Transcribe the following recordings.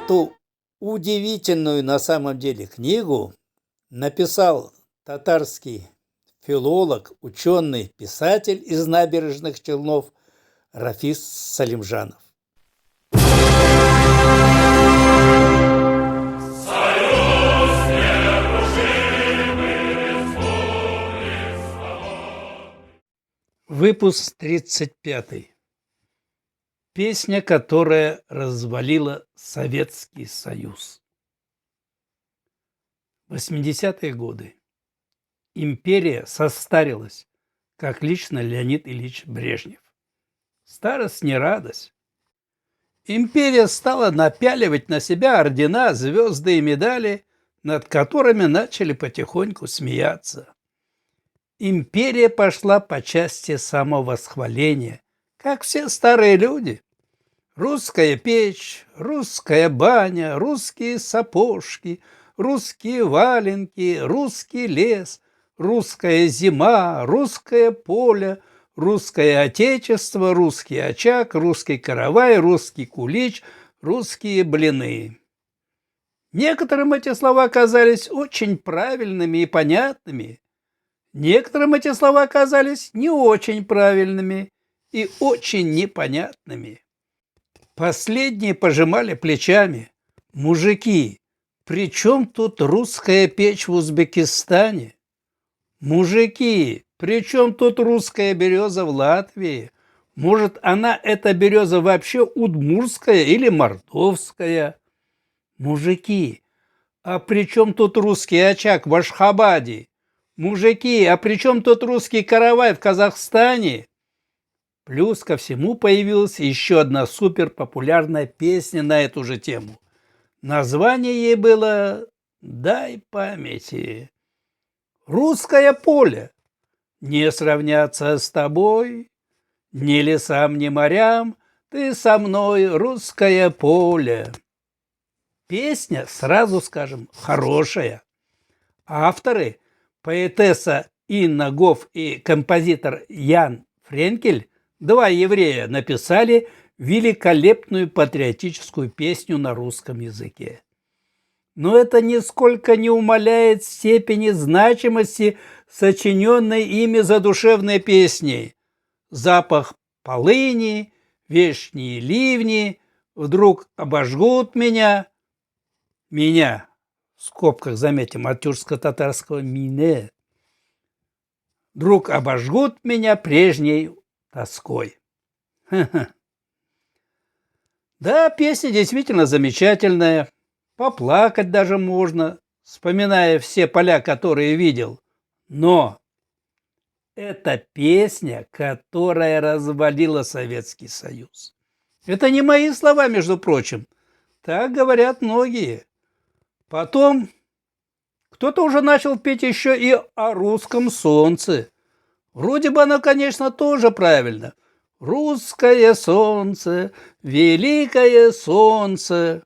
Эту удивительную на самом деле книгу написал татарский филолог, ученый, писатель из Набережных Челнов Рафис Салимжанов. Выпуск 35. Песня, которая развалила Советский Союз. 80-е годы. Империя состарилась, как лично Леонид Ильич Брежнев. Старость не радость. Империя стала напяливать на себя ордена, звезды и медали, над которыми начали потихоньку смеяться. Империя пошла по части самовосхваления, как все старые люди. Русская печь, русская баня, русские сапожки, русские валенки, русский лес, русская зима, русское поле, русское отечество, русский очаг, русский каравай, русский кулич, русские блины. Некоторым эти слова казались очень правильными и понятными. Некоторым эти слова казались не очень правильными и очень непонятными. Последние пожимали плечами. Мужики, при чем тут русская печь в Узбекистане? Мужики, при чем тут русская береза в Латвии? Может, она, эта береза, вообще удмуртская или мордовская? Мужики, а при чем тут русский очаг в Ашхабаде? Мужики, а при чем тут русский каравай в Казахстане? Плюс ко всему появилась еще одна суперпопулярная песня на эту же тему. Название ей было «Дай памяти». «Русское поле». «Не сравняться с тобой, ни лесам, ни морям, ты со мной, русское поле». Песня, сразу скажем, хорошая. Авторы, поэтесса Инна Гоф и композитор Ян Френкель, два еврея, написали великолепную патриотическую песню на русском языке. Но это нисколько не умаляет степени значимости сочиненной ими задушевной песни. Запах полыни, вешние ливни, вдруг обожгут меня. Меня, в скобках заметим, от тюркско-татарского «мине». Вдруг обожгут меня прежней тоской. Да, песня действительно замечательная. Поплакать даже можно, вспоминая все поля, которые видел. Но это песня, которая развалила Советский Союз. Это не мои слова, между прочим. Так говорят многие. Потом кто-то уже начал петь еще и о русском солнце. Вроде бы оно, конечно, тоже правильно. Русское солнце, великое солнце.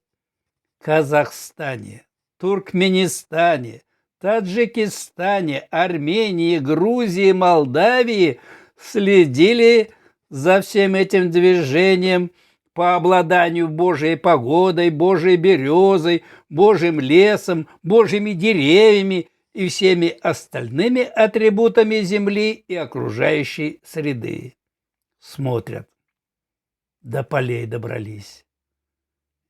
В Казахстане, Туркменистане, Таджикистане, Армении, Грузии, Молдавии следили за всем этим движением по обладанию Божьей погодой, Божьей березой, Божьим лесом, Божьими деревьями и всеми остальными атрибутами земли и окружающей среды. Смотрят, до полей добрались.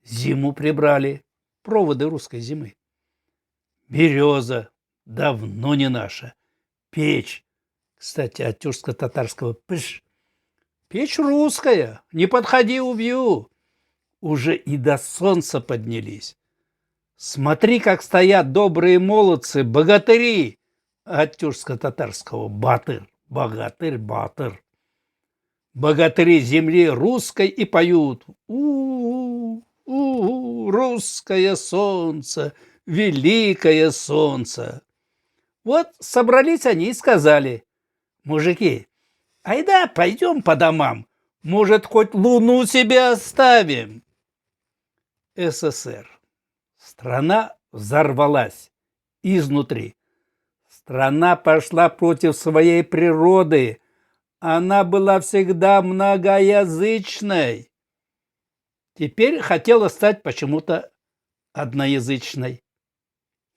Зиму прибрали, проводы русской зимы. Береза давно не наша. Печь, кстати, от тюркско-татарского «пыш». Печь русская, не подходи, убью. Уже и до солнца поднялись. Смотри, как стоят добрые молодцы, богатыри, от тюркско-татарского «батыр», богатырь, батыр. Богатыри земли русской и поют: у-у-у, русское солнце, великое солнце. Вот собрались они и сказали: мужики, айда пойдем по домам, может, хоть луну себе оставим. СССР. Страна взорвалась изнутри. Страна пошла против своей природы. Она была всегда многоязычной. Теперь хотела стать почему-то одноязычной.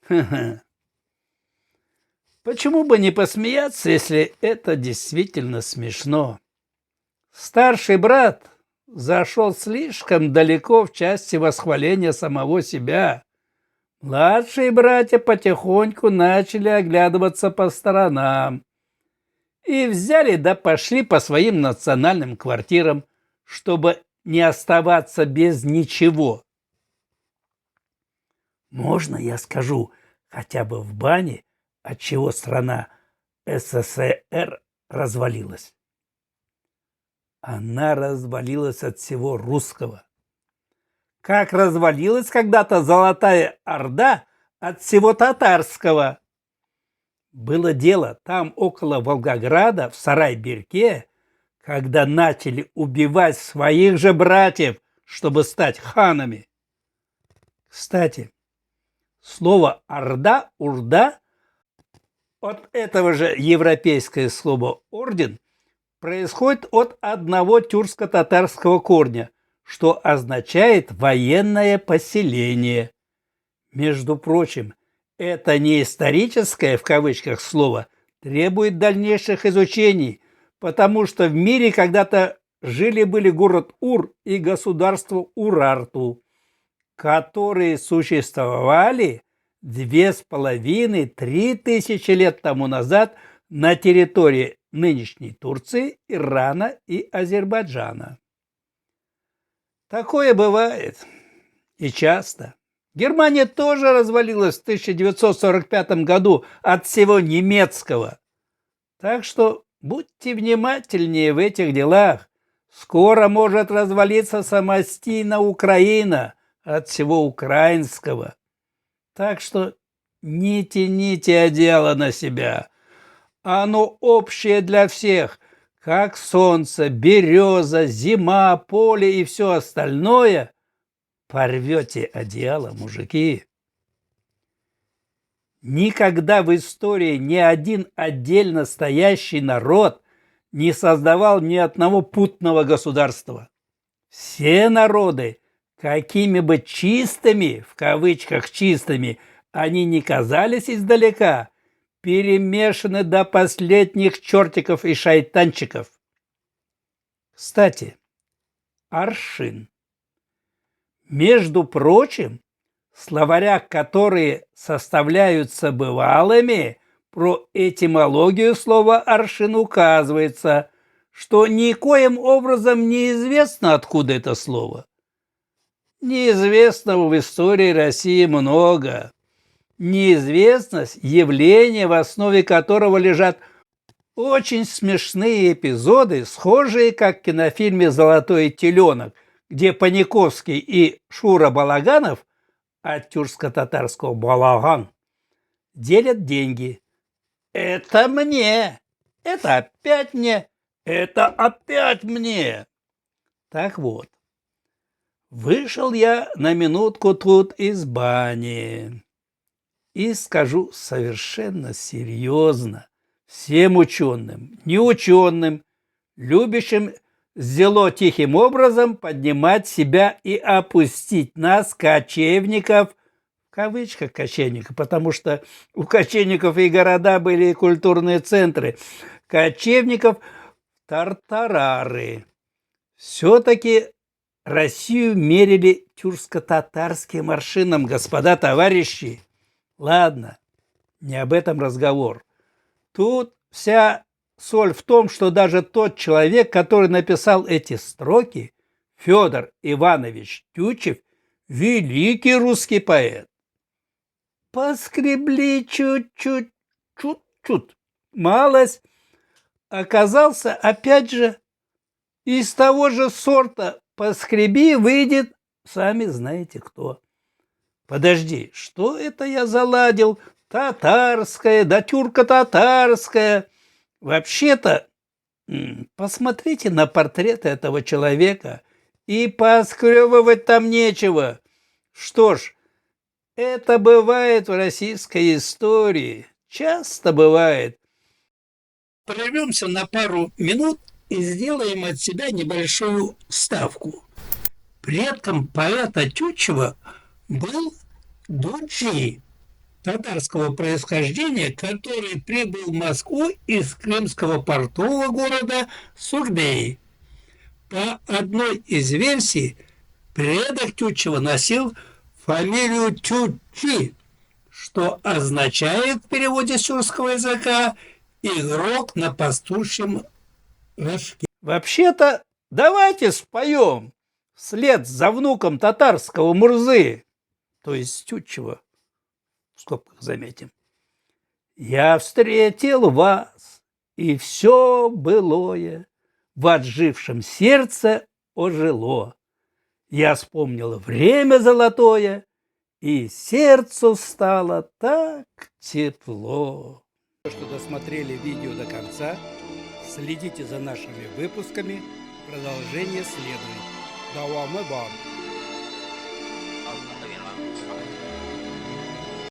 Ха-ха. Почему бы не посмеяться, если это действительно смешно? Старший брат зашел слишком далеко в части восхваления самого себя. Младшие братья потихоньку начали оглядываться по сторонам и взяли да пошли по своим национальным квартирам, чтобы не оставаться без ничего. Можно я скажу хотя бы в бане, отчего страна СССР развалилась? Она развалилась от всего русского. Как развалилась когда-то Золотая Орда от всего татарского. Было дело там около Волгограда, в Сарай-Берке, когда начали убивать своих же братьев, чтобы стать ханами. Кстати, слово «орда», «урда» от этого же европейское слова «орден» происходит от одного тюркско-татарского корня, что означает «военное поселение». Между прочим, это не историческое, в кавычках, слово требует дальнейших изучений, потому что в мире когда-то жили-были город Ур и государство Урарту, которые существовали 2500–3 тысячи лет тому назад на территории нынешней Турции, Ирана и Азербайджана. Такое бывает и часто. Германия тоже развалилась в 1945 году от всего немецкого. Так что будьте внимательнее в этих делах. Скоро может развалиться самостийно Украина от всего украинского. Так что не тяните одеяло на себя. Оно общее для всех, как солнце, береза, зима, поле и все остальное. Порвете одеяло, мужики. Никогда в истории ни один отдельно стоящий народ не создавал ни одного путного государства. Все народы, какими бы чистыми, в кавычках чистыми, они не казались издалека, перемешаны до последних чертиков и шайтанчиков. Кстати, аршин. Между прочим, в словарях, которые составляются бывалыми, про этимологию слова «аршин» указывается, что никоим образом неизвестно, откуда это слово. Неизвестного в истории России много. Неизвестность – явление, в основе которого лежат очень смешные эпизоды, схожие, как в кинофильме «Золотой теленок», где Паниковский и Шура Балаганов, от тюркско-татарского «балаган», делят деньги. Это мне, это опять мне, это опять мне. Так вот, вышел я на минутку тут из бани и скажу совершенно серьезно всем ученым, неученым, любящим зело тихим образом поднимать себя и опустить нас, кочевников, в кавычках кочевников, потому что у кочевников и города были и культурные центры, кочевников тартарары. Все-таки Россию мерили тюркско-татарским аршином, господа товарищи. Ладно, не об этом разговор. Тут вся соль в том, что даже тот человек, который написал эти строки, Федор Иванович Тютчев, великий русский поэт. Поскребли чуть-чуть, малость, оказался опять же из того же сорта. Поскреби, выйдет, сами знаете кто. Подожди, что это я заладил? Татарское, да тюрко-татарское. Вообще-то, посмотрите на портрет этого человека, и поскребывать там нечего. Что ж, это бывает в российской истории, часто бывает. Прервемся на пару минут и сделаем от себя небольшую ставку. Предком поэта Тютчева был Дучи татарского происхождения, который прибыл в Москву из крымского портового города Сурбей. По одной из версий, предок Тютчева носил фамилию Тютчи, что означает в переводе с русского языка «игрок на пастушьем рожке». Вообще-то, давайте споем вслед за внуком татарского Мурзы, то есть Тютчева, в скобках заметим. Я встретил вас, и все былое в отжившем сердце ожило. Я вспомнил время золотое, и сердцу стало так тепло. Что досмотрели видео до конца, следите за нашими выпусками, продолжение следует. Давамы бар.